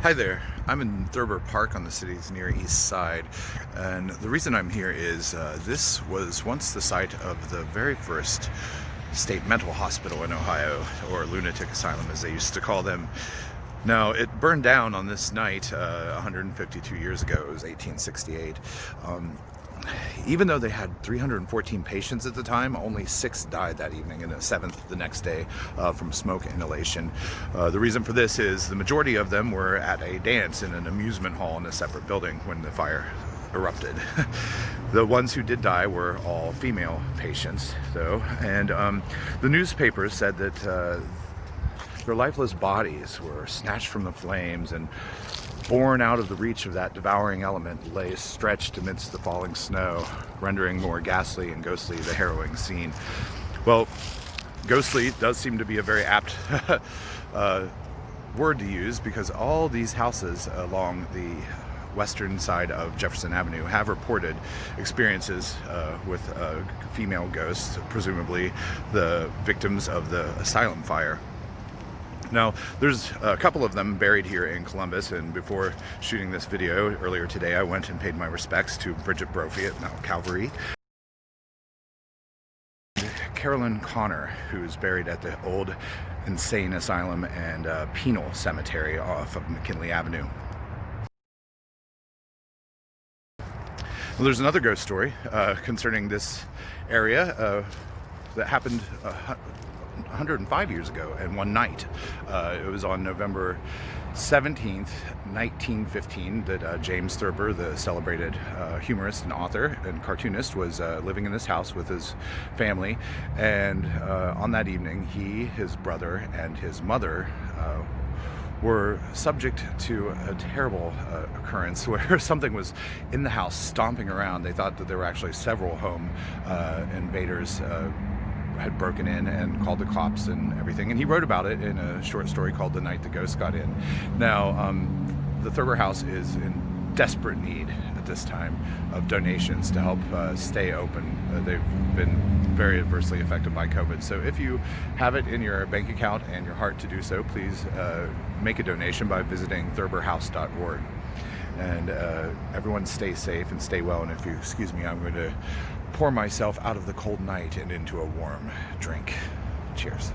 Hi there, I'm in Thurber Park on the city's Near East Side, and the reason I'm here is this was once the site of the very first state mental hospital in Ohio, or lunatic asylum as they used to call them. Now, it burned down on this night 152 years ago. It was 1868. Even though they had 314 patients at the time, only 6 died that evening and a 7th the next day from smoke inhalation. The reason for this is the majority of them were at a dance in an amusement hall in a separate building when the fire erupted. The ones who did die were all female patients, though, and the newspapers said that their lifeless bodies were snatched from the flames and borne out of the reach of that devouring element lay stretched amidst the falling snow, rendering more ghastly and ghostly the harrowing scene. Well, ghostly does seem to be a very apt word to use, because all these houses along the western side of Jefferson Avenue have reported experiences with female ghosts, presumably the victims of the asylum fire. Now, there's a couple of them buried here in Columbus, and before shooting this video earlier today, I went and paid my respects to Bridget Brophy at Mount Calvary, Carolyn Connor, who's buried at the old insane asylum and penal cemetery off of McKinley Avenue. Well, there's another ghost story concerning this area that happened 105 years ago and one night. It was on November 17th, 1915, that James Thurber, the celebrated humorist and author and cartoonist, was living in this house with his family. And on that evening, he, his brother, and his mother were subject to a terrible occurrence where something was in the house stomping around. They thought that there were actually several home invaders had broken in and called the cops and everything, and he wrote about it in a short story called The Night the Ghost Got In. Now, the Thurber House is in desperate need at this time of donations to help stay open. They've been very adversely affected by COVID, so if you have it in your bank account and your heart to do so, please make a donation by visiting thurberhouse.org. And everyone stay safe and stay well, and if you excuse me, I'm going to pour myself out of the cold night and into a warm drink. Cheers.